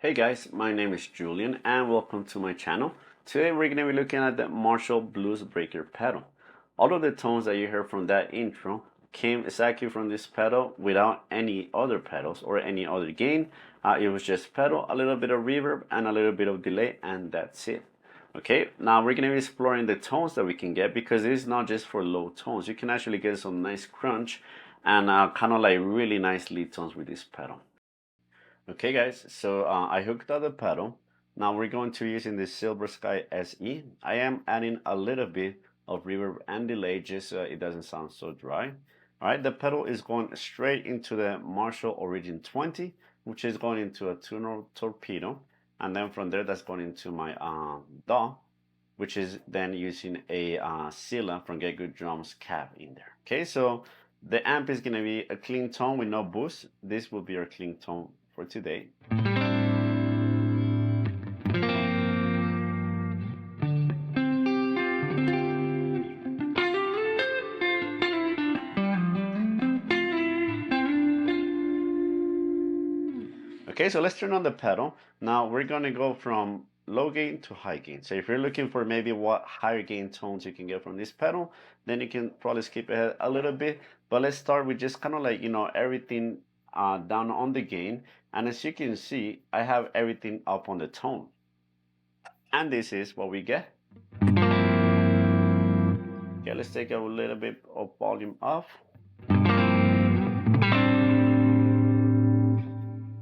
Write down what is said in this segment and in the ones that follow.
Hey guys, my name is Julian and welcome to my channel. Today we're going to be looking at the Marshall Bluesbreaker pedal. All of the tones that you heard from that intro came exactly from this pedal without any other pedals or any other gain. It was just pedal, a little bit of reverb and a little bit of delay, and that's it. Okay, now we're going to be exploring the tones that we can get, because it is not just for low tones. You can actually get some nice crunch and kind of like really nice lead tones with this pedal. Okay guys, so I hooked up the pedal. Now we're going to be using the Silver Sky SE. I am adding a little bit of reverb and delay just so it doesn't sound so dry. Alright, the pedal is going straight into the Marshall Origin 20, which is going into a tuner torpedo, and then from there that's going into my DAW, which is then using a Silla from Get Good Drums cab in there. Okay, so the amp is going to be a clean tone with no boost. This will be our clean tone for today. Okay, so let's turn on the pedal. Now we're going to go from low gain to high gain. So if you're looking for maybe what higher gain tones you can get from this pedal, then you can probably skip ahead a little bit. But let's start with just kind of like, everything down on the gain. And as you can see, I have everything up on the tone. And this is what we get. Okay, let's take a little bit of volume off.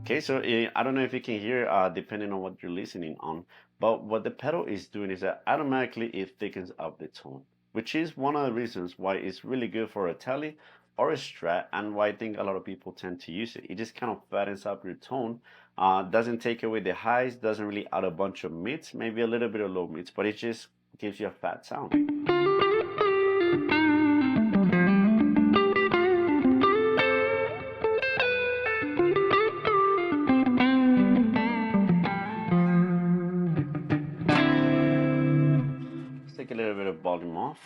Okay, so I don't know if you can hear depending on what you're listening on, but what the pedal is doing is that automatically it thickens up the tone, which is one of the reasons why it's really good for a tele or a Strat, and why I think a lot of people tend to use it. It just kind of fattens up your tone, doesn't take away the highs, doesn't really add a bunch of mids, maybe a little bit of low mids, but it just gives you a fat sound. Let's take a little bit of volume off.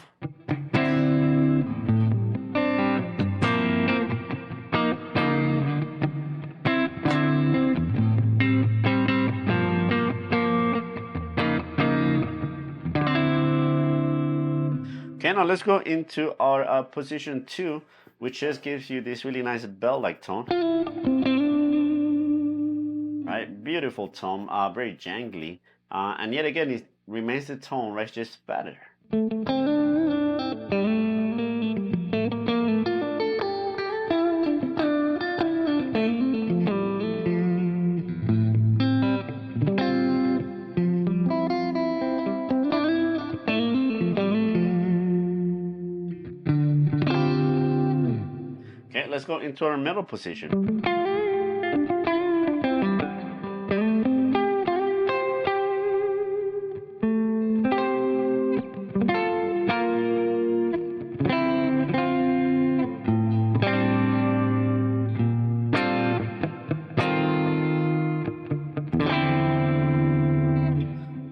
Okay, now let's go into our position 2, which just gives you this really nice bell-like tone. Right, beautiful tone, very jangly, and yet again it remains the tone, right, just better. Okay, let's go into our middle position.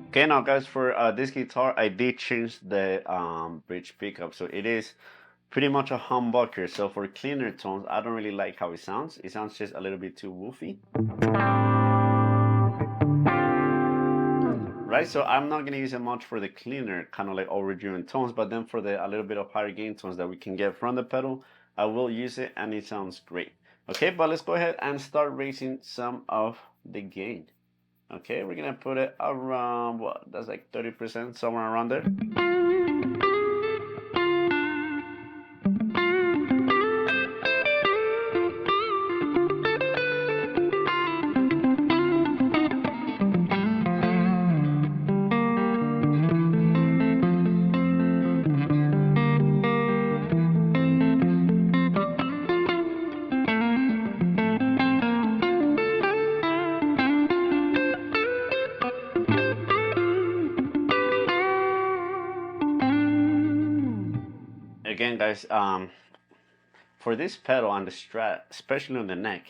Okay, now guys, for this guitar, I did change the bridge pickup, so it is pretty much a humbucker. So for cleaner tones, I don't really like how it sounds. It sounds just a little bit too woofy. Right, so I'm not gonna use it much for the cleaner, kind of like overdriven tones, but then for the a little bit of higher gain tones that we can get from the pedal, I will use it and it sounds great. Okay, but let's go ahead and start raising some of the gain. Okay, we're gonna put it around, what, that's like 30%, somewhere around there. Again guys, for this pedal on the Strat, especially on the neck,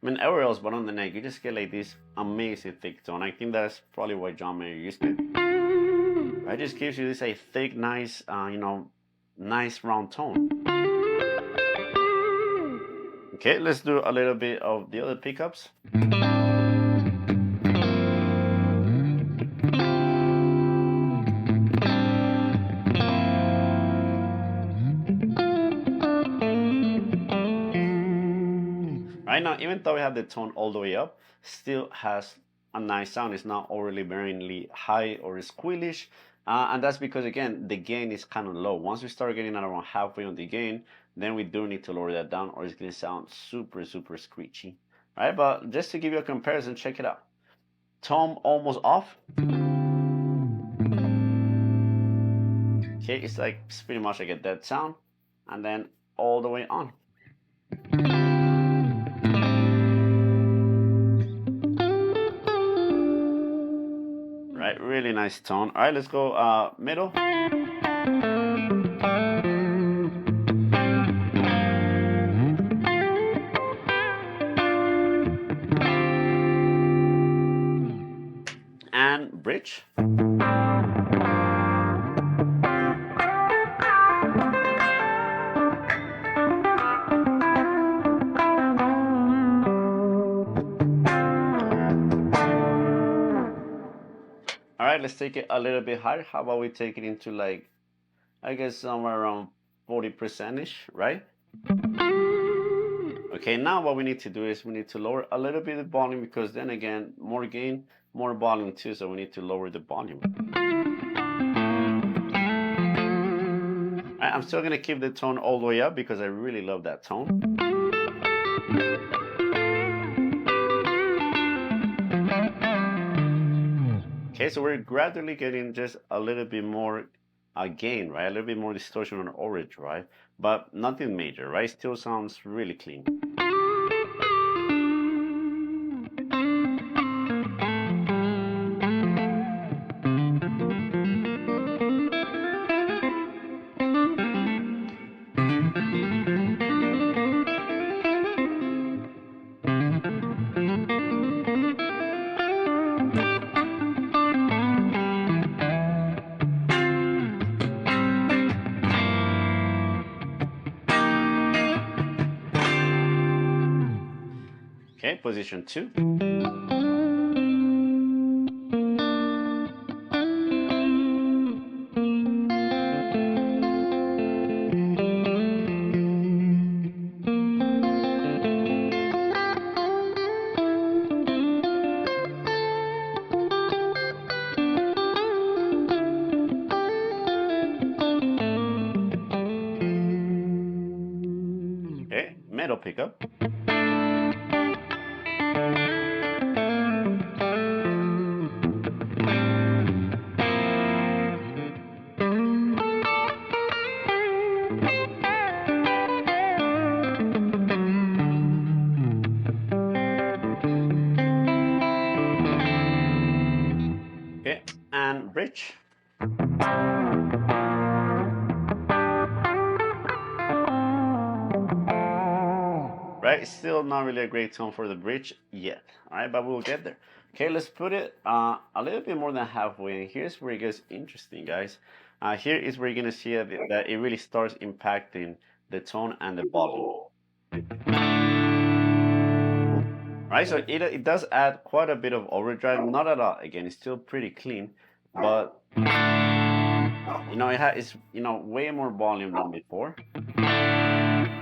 I mean everywhere else but on the neck, you just get like this amazing thick tone. I think that's probably why John Mayer used it. It just gives you this thick, nice, nice round tone. Okay, let's do a little bit of the other pickups. Right now, even though we have the tone all the way up, still has a nice sound. It's not overly very high or squealish. And that's because, again, the gain is kind of low. Once we start getting at around halfway on the gain, then we do need to lower that down, or it's going to sound super, super screechy. All right, but just to give you a comparison, check it out. Tone almost off. Okay, it's pretty much like a dead sound. And then all the way on. Right, really nice tone. All right, let's go middle. And bridge. All right, let's take it a little bit higher. How about we take it into, like, I guess somewhere around 40%-ish, right? Okay, now what we need to do is we need to lower a little bit the volume, because then again, more gain, more volume too, so we need to lower the volume. I'm still gonna keep the tone all the way up because I really love that tone. Okay, so we're gradually getting just a little bit more gain, right? A little bit more distortion on orange, right? But nothing major, right? Still sounds really clean. Okay, position 2. Okay, middle pickup. Okay, and bridge. Right, still not really a great tone for the bridge yet. All right, but we'll get there. Okay, let's put it a little bit more than halfway, and here's where it gets interesting, guys. Here is where you're gonna see that it really starts impacting the tone and the volume. Right, so it does add quite a bit of overdrive, not a lot. Again, it's still pretty clean, but it's way more volume than before.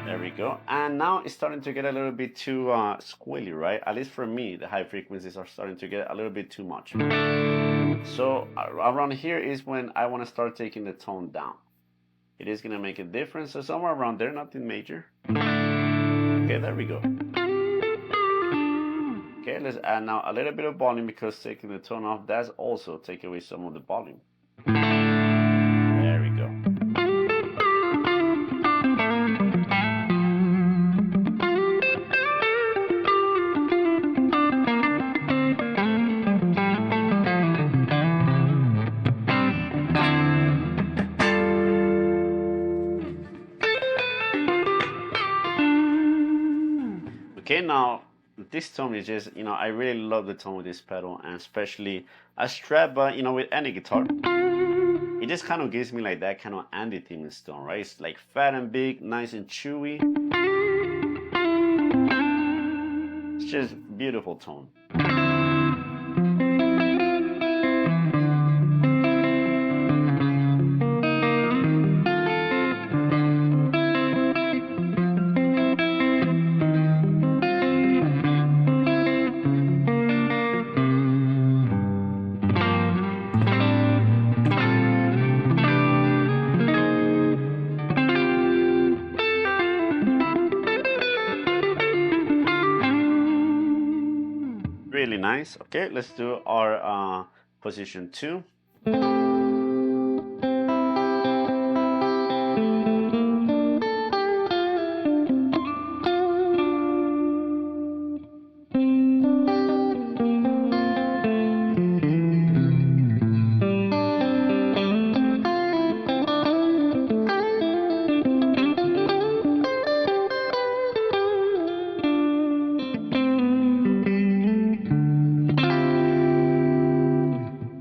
There we go. And now it's starting to get a little bit too squilly, right? At least for me, the high frequencies are starting to get a little bit too much. So around here is when I want to start taking the tone down. It is going to make a difference. So somewhere around there, nothing major. Okay, there we go. Okay, let's add now a little bit of volume, because taking the tone off does also take away some of the volume. There we go. Okay, now this tone is just, I really love the tone with this pedal, and especially a Strat, but with any guitar, it just kind of gives me like that kind of Andy Timmons tone, right? It's like fat and big, nice and chewy. It's just beautiful tone. really nice. Okay, let's do our position 2.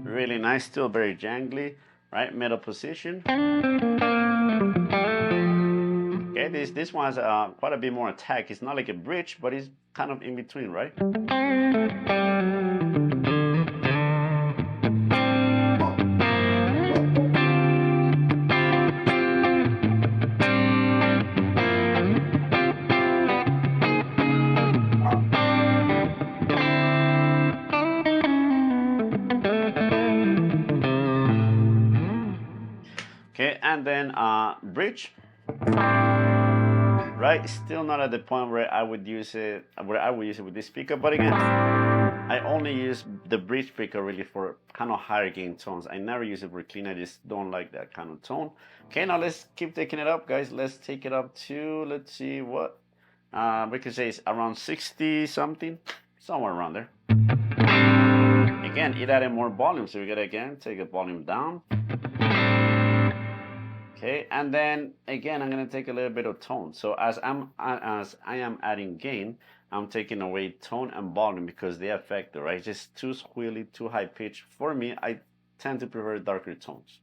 Really nice, still very jangly, right? Middle position. Okay, this one has quite a bit more attack. It's not like a bridge, but it's kind of in between, right? Okay, and then bridge. Right, still not at the point where I would use it with this speaker, but again, I only use the bridge speaker really for kind of higher gain tones. I never use it for clean. I just don't like that kind of tone. Okay, now let's keep taking it up, guys. Let's take it up to, let's see what we could say it's around 60 something, somewhere around there. Again, it added more volume, so we gotta again take the volume down. Okay, and then again, I'm gonna take a little bit of tone. So as I am adding gain, I'm taking away tone and volume because they affect it, right? Just too squealy, too high pitch. For me, I tend to prefer darker tones.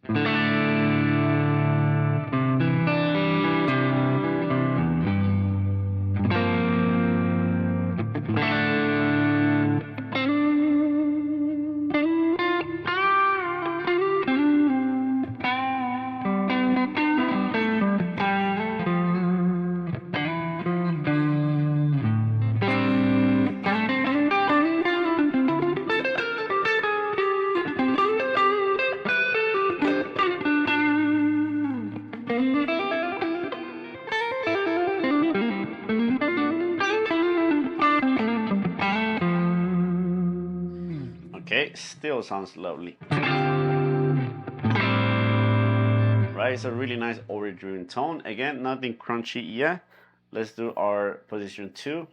Okay, still sounds lovely. Right, it's a really nice overdriven tone. Again, nothing crunchy yet. Let's do our position 2.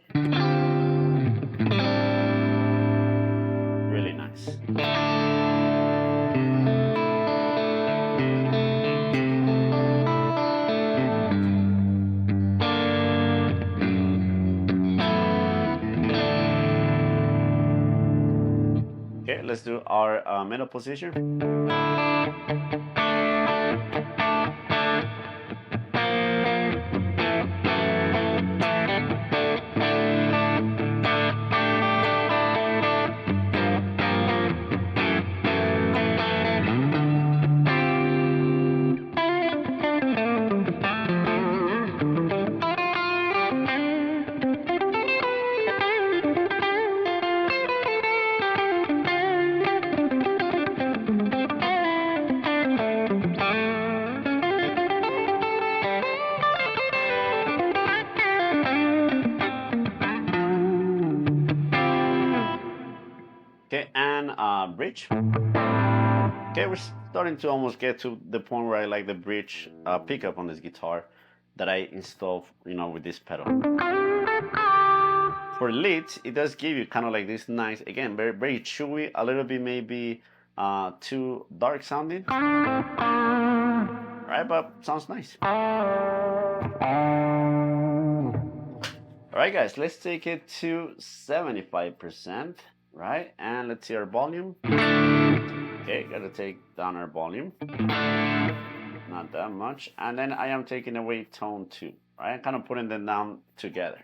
Really nice. Okay, let's do our middle position. Okay, and bridge. Okay, we're starting to almost get to the point where I like the bridge pickup on this guitar that I installed, with this pedal. For leads, it does give you kind of like this nice, again, very, very chewy, a little bit maybe too dark sounding. Right, but sounds nice. All right, guys, let's take it to 75%. Right, and let's see our volume. Okay, gotta take down our volume. Not that much. And then I am taking away tone 2. Right, I'm kind of putting them down together.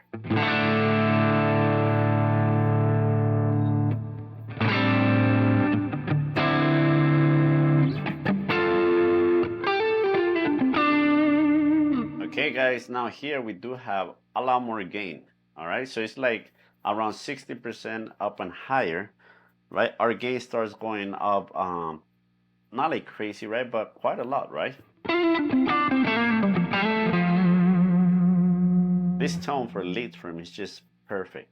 Okay, guys, now here we do have a lot more gain. All right, so it's like around 60% up and higher, right? Our gain starts going up, not like crazy, right? But quite a lot, right? This tone for lead for me is just perfect.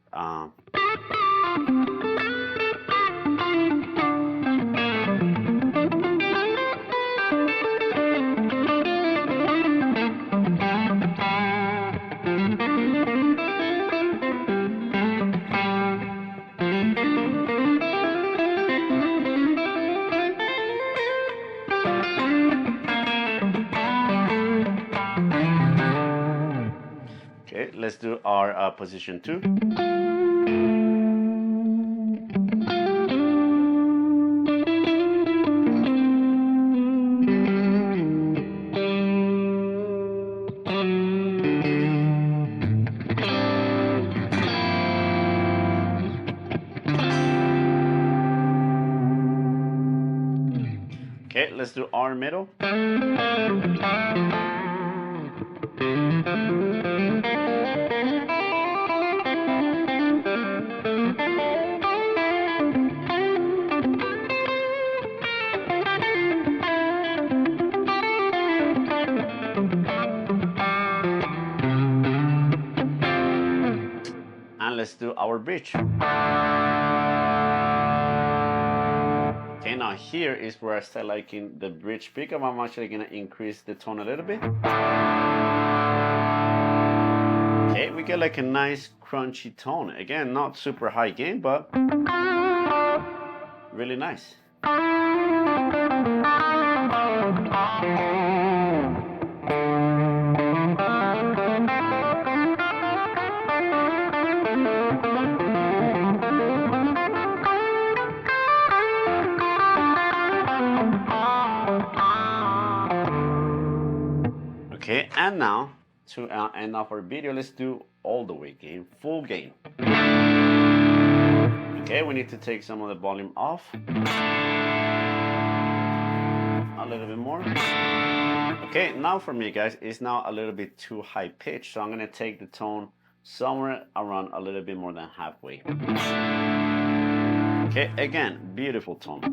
Okay, let's do our position 2. Okay, let's do our middle. And let's do our bridge. Okay, now here is where I start liking the bridge pickup. I'm actually gonna increase the tone a little bit. Okay, we get like a nice crunchy tone. Again, not super high gain, but really nice. Okay, and now to end off our video, let's do all the way gain, full gain. Okay, we need to take some of the volume off. A little bit more. Okay, now for me, guys, it's now a little bit too high pitched, so I'm gonna take the tone somewhere around a little bit more than halfway. Okay, again, beautiful tone.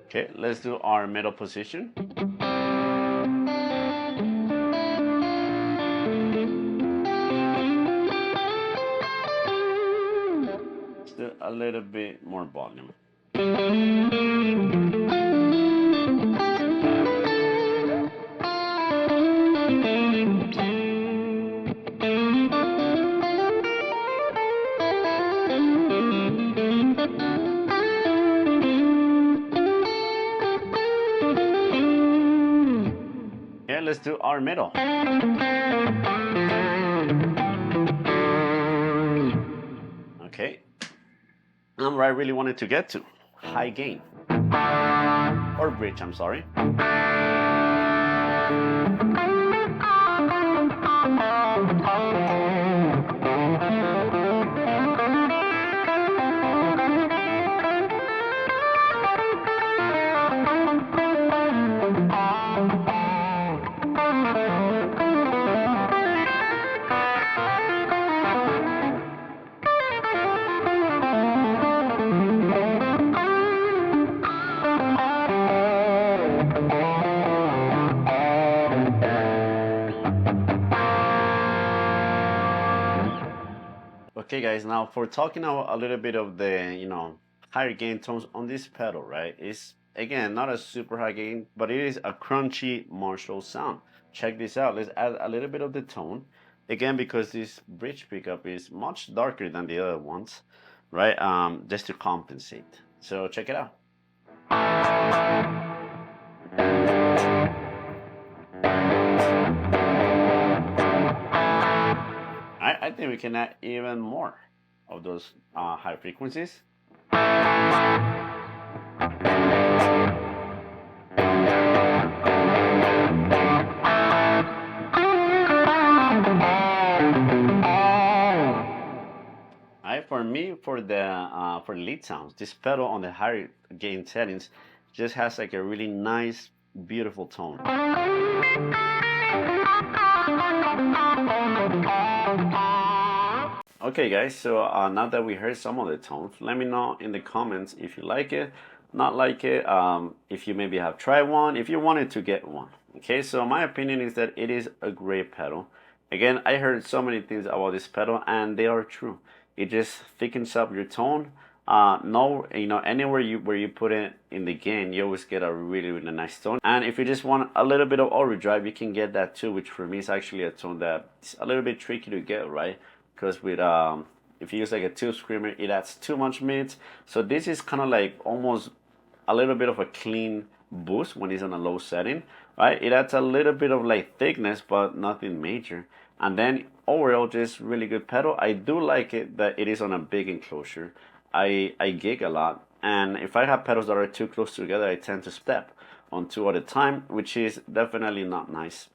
Okay, let's do our middle position. Let's do a little bit more volume. Let's do our middle. Okay. And where I really wanted to get to, high gain. Or bridge, I'm sorry. Okay guys, now for talking about a little bit of the, higher gain tones on this pedal, right? It's, again, not a super high gain, but it is a crunchy Marshall sound. Check this out. Let's add a little bit of the tone. Again, because this bridge pickup is much darker than the other ones, right? Just to compensate. So check it out. I think we can add even more of those high frequencies. For me, for the for lead sounds. This pedal on the higher gain settings just has like a really nice, beautiful tone. Okay guys, so now that we heard some of the tones, let me know in the comments if you like it, not like it, if you maybe have tried one, if you wanted to get one. Okay, so my opinion is that it is a great pedal. Again, I heard so many things about this pedal and they are true. It just thickens up your tone. No, you know, anywhere where you put it in the gain, you always get a really, really nice tone. And if you just want a little bit of overdrive, you can get that too, which for me is actually a tone that's a little bit tricky to get, right? Because with if you use like a tube screamer, it adds too much mids. So this is kind of like almost a little bit of a clean boost when it's on a low setting, right? It adds a little bit of like thickness, but nothing major. And then overall, just really good pedal. I do like it that it is on a big enclosure. I gig a lot, and if I have pedals that are too close together, I tend to step on two at a time, which is definitely not nice.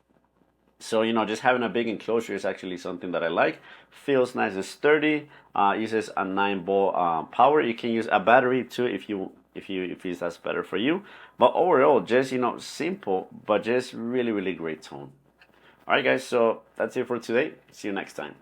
So, you know, just having a big enclosure is actually something that I like. Feels nice and sturdy. Uses a 9-volt power. You can use a battery too if that's better for you. But overall, just, you know, simple, but just really, really great tone. All right, guys. So that's it for today. See you next time.